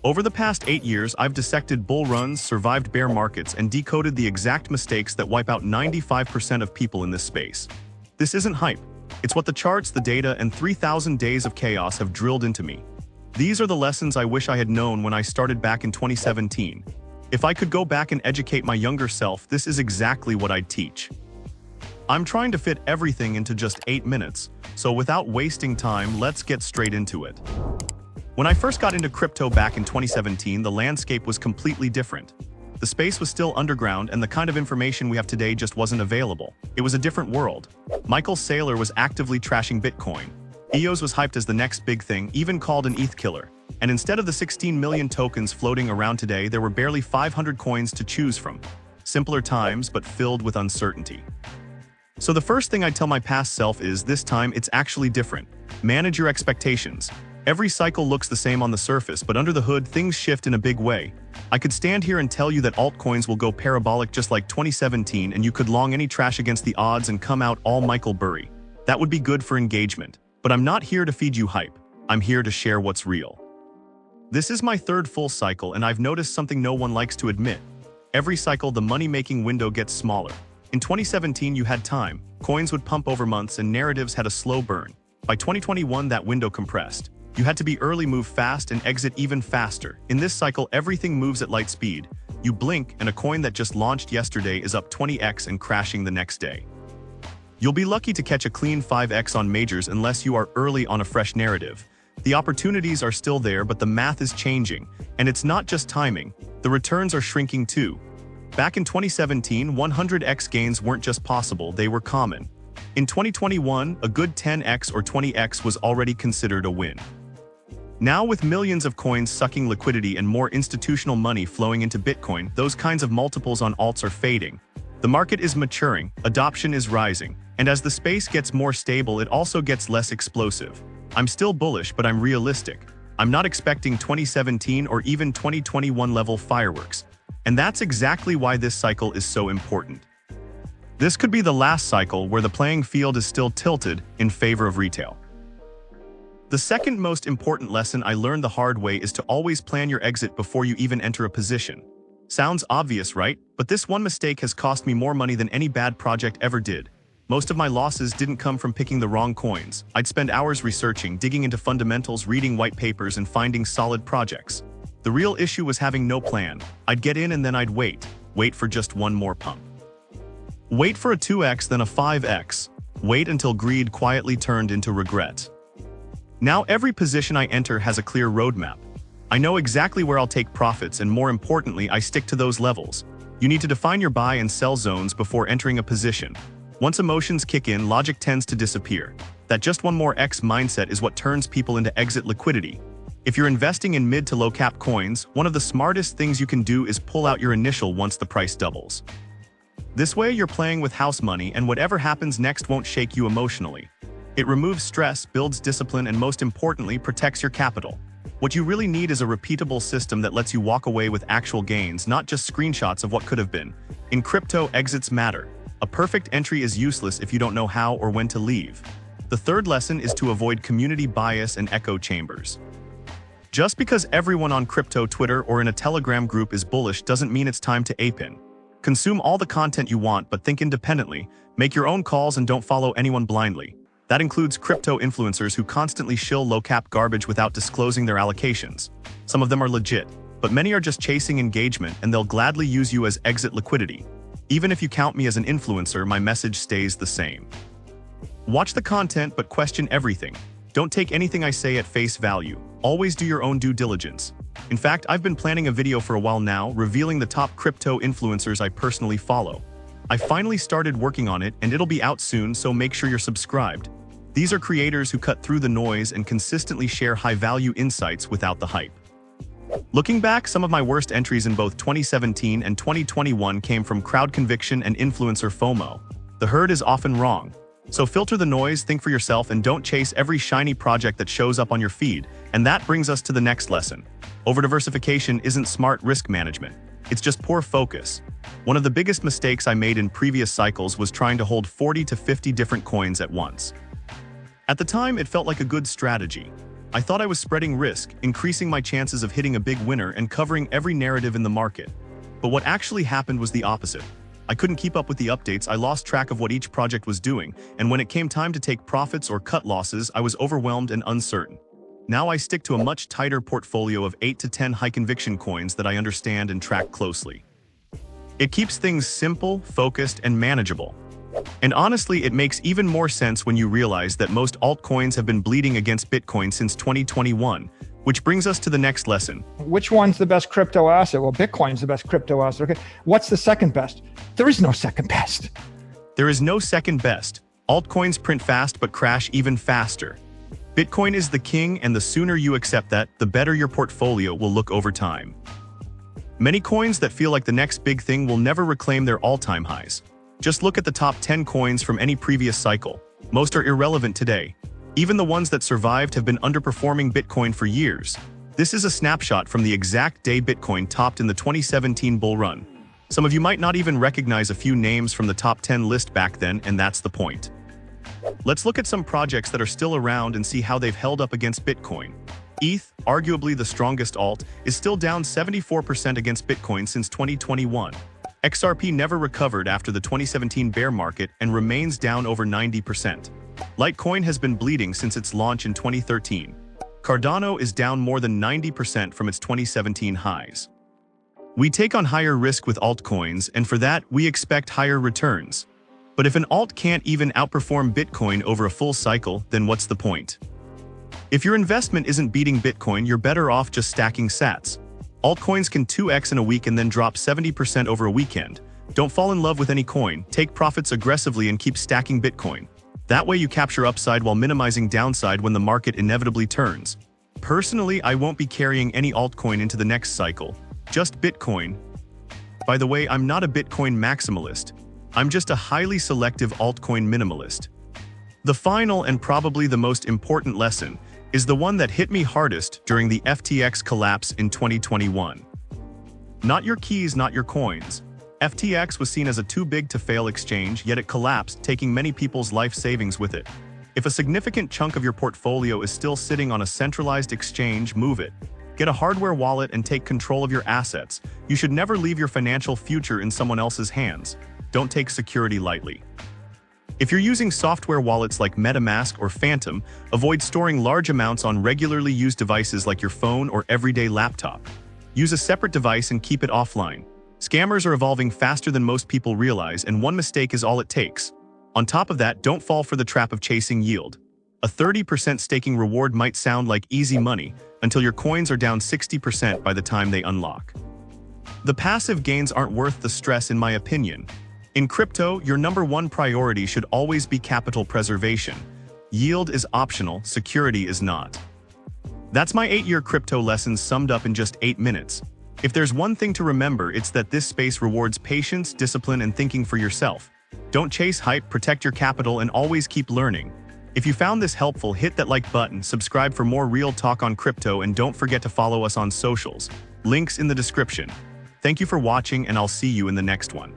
Over the past 8 years, I've dissected bull runs, survived bear markets, and decoded the exact mistakes that wipe out 95% of people in this space. This isn't hype. It's what the charts, the data, and 3,000 days of chaos have drilled into me. These are the lessons I wish I had known when I started back in 2017. If I could go back and educate my younger self, this is exactly what I'd teach. I'm trying to fit everything into just 8 minutes, so without wasting time, let's get straight into it. When I first got into crypto back in 2017, the landscape was completely different. The space was still underground, and the kind of information we have today just wasn't available. It was a different world. Michael Saylor was actively trashing Bitcoin. EOS was hyped as the next big thing, even called an ETH killer. And instead of the 16 million tokens floating around today, there were barely 500 coins to choose from. Simpler times, but filled with uncertainty. So the first thing I'd tell my past self is, this time it's actually different. Manage your expectations. Every cycle looks the same on the surface, but under the hood, things shift in a big way. I could stand here and tell you that altcoins will go parabolic just like 2017, and you could long any trash against the odds and come out all Michael Burry. That would be good for engagement. But I'm not here to feed you hype. I'm here to share what's real. This is my third full cycle, and I've noticed something no one likes to admit. Every cycle, the money-making window gets smaller. In 2017, you had time. Coins would pump over months, and narratives had a slow burn. By 2021, that window compressed. You had to be early, move fast, and exit even faster. In this cycle, everything moves at light speed. You blink, and a coin that just launched yesterday is up 20x and crashing the next day. You'll be lucky to catch a clean 5x on majors unless you are early on a fresh narrative. The opportunities are still there, but the math is changing. And it's not just timing. The returns are shrinking too. Back in 2017, 100x gains weren't just possible, they were common. In 2021, a good 10x or 20x was already considered a win. Now, with millions of coins sucking liquidity and more institutional money flowing into Bitcoin, those kinds of multiples on alts are fading. The market is maturing, adoption is rising, and as the space gets more stable, it also gets less explosive. I'm still bullish, but I'm realistic. I'm not expecting 2017 or even 2021 level fireworks. And that's exactly why this cycle is so important. This could be the last cycle where the playing field is still tilted in favor of retail. The second most important lesson I learned the hard way is to always plan your exit before you even enter a position. Sounds obvious, right? But this one mistake has cost me more money than any bad project ever did. Most of my losses didn't come from picking the wrong coins. I'd spend hours researching, digging into fundamentals, reading white papers, and finding solid projects. The real issue was having no plan. I'd get in and then I'd wait for just one more pump. Wait for a 2x, then a 5x. Wait until greed quietly turned into regret. Now every position I enter has a clear roadmap. I know exactly where I'll take profits, and more importantly, I stick to those levels. You need to define your buy and sell zones before entering a position. Once emotions kick in, logic tends to disappear. That just one more X mindset is what turns people into exit liquidity. If you're investing in mid to low cap coins, one of the smartest things you can do is pull out your initial once the price doubles. This way you're playing with house money, and whatever happens next won't shake you emotionally. It removes stress, builds discipline, and most importantly, protects your capital. What you really need is a repeatable system that lets you walk away with actual gains, not just screenshots of what could have been. In crypto, exits matter. A perfect entry is useless if you don't know how or when to leave. The third lesson is to avoid community bias and echo chambers. Just because everyone on crypto Twitter or in a Telegram group is bullish doesn't mean it's time to ape in. Consume all the content you want, but think independently, make your own calls, and don't follow anyone blindly. That includes crypto influencers who constantly shill low-cap garbage without disclosing their allocations. Some of them are legit, but many are just chasing engagement, and they'll gladly use you as exit liquidity. Even if you count me as an influencer, my message stays the same. Watch the content, but question everything. Don't take anything I say at face value. Always do your own due diligence. In fact, I've been planning a video for a while now, revealing the top crypto influencers I personally follow. I finally started working on it, and it'll be out soon, so make sure you're subscribed. These are creators who cut through the noise and consistently share high-value insights without the hype. Looking back, some of my worst entries in both 2017 and 2021 came from crowd conviction and influencer FOMO. The herd is often wrong. So filter the noise, think for yourself, and don't chase every shiny project that shows up on your feed. And that brings us to the next lesson. Over-diversification isn't smart risk management. It's just poor focus. One of the biggest mistakes I made in previous cycles was trying to hold 40 to 50 different coins at once. At the time, it felt like a good strategy. I thought I was spreading risk, increasing my chances of hitting a big winner and covering every narrative in the market. But what actually happened was the opposite. I couldn't keep up with the updates, I lost track of what each project was doing, and when it came time to take profits or cut losses, I was overwhelmed and uncertain. Now I stick to a much tighter portfolio of 8 to 10 high-conviction coins that I understand and track closely. It keeps things simple, focused, and manageable. And honestly, it makes even more sense when you realize that most altcoins have been bleeding against Bitcoin since 2021, which brings us to the next lesson. Which one's the best crypto asset? Well, Bitcoin's the best crypto asset. Okay, what's the second best? There is no second best. There is no second best. Altcoins print fast but crash even faster. Bitcoin is the king, and the sooner you accept that, the better your portfolio will look over time. Many coins that feel like the next big thing will never reclaim their all-time highs. Just look at the top 10 coins from any previous cycle. Most are irrelevant today. Even the ones that survived have been underperforming Bitcoin for years. This is a snapshot from the exact day Bitcoin topped in the 2017 bull run. Some of you might not even recognize a few names from the top 10 list back then, and that's the point. Let's look at some projects that are still around and see how they've held up against Bitcoin. ETH, arguably the strongest alt, is still down 74% against Bitcoin since 2021. XRP never recovered after the 2017 bear market and remains down over 90%. Litecoin has been bleeding since its launch in 2013. Cardano is down more than 90% from its 2017 highs. We take on higher risk with altcoins, and for that, we expect higher returns. But if an alt can't even outperform Bitcoin over a full cycle, then what's the point? If your investment isn't beating Bitcoin, you're better off just stacking sats. Altcoins can 2x in a week and then drop 70% over a weekend. Don't fall in love with any coin, take profits aggressively and keep stacking Bitcoin. That way you capture upside while minimizing downside when the market inevitably turns. Personally, I won't be carrying any altcoin into the next cycle, just Bitcoin. By the way, I'm not a Bitcoin maximalist. I'm just a highly selective altcoin minimalist. The final and probably the most important lesson is the one that hit me hardest during the FTX collapse in 2021. Not your keys, not your coins. FTX was seen as a too-big-to-fail exchange, yet it collapsed, taking many people's life savings with it. If a significant chunk of your portfolio is still sitting on a centralized exchange, move it. Get a hardware wallet and take control of your assets. You should never leave your financial future in someone else's hands. Don't take security lightly. If you're using software wallets like MetaMask or Phantom, avoid storing large amounts on regularly used devices like your phone or everyday laptop. Use a separate device and keep it offline. Scammers are evolving faster than most people realize, and one mistake is all it takes. On top of that, don't fall for the trap of chasing yield. A 30% staking reward might sound like easy money until your coins are down 60% by the time they unlock. The passive gains aren't worth the stress, in my opinion. In crypto, your number one priority should always be capital preservation. Yield is optional, security is not. That's my 8-year crypto lessons summed up in just 8 minutes. If there's one thing to remember, it's that this space rewards patience, discipline, and thinking for yourself. Don't chase hype, protect your capital, and always keep learning. If you found this helpful, hit that like button, subscribe for more real talk on crypto, and don't forget to follow us on socials. Links in the description. Thank you for watching, and I'll see you in the next one.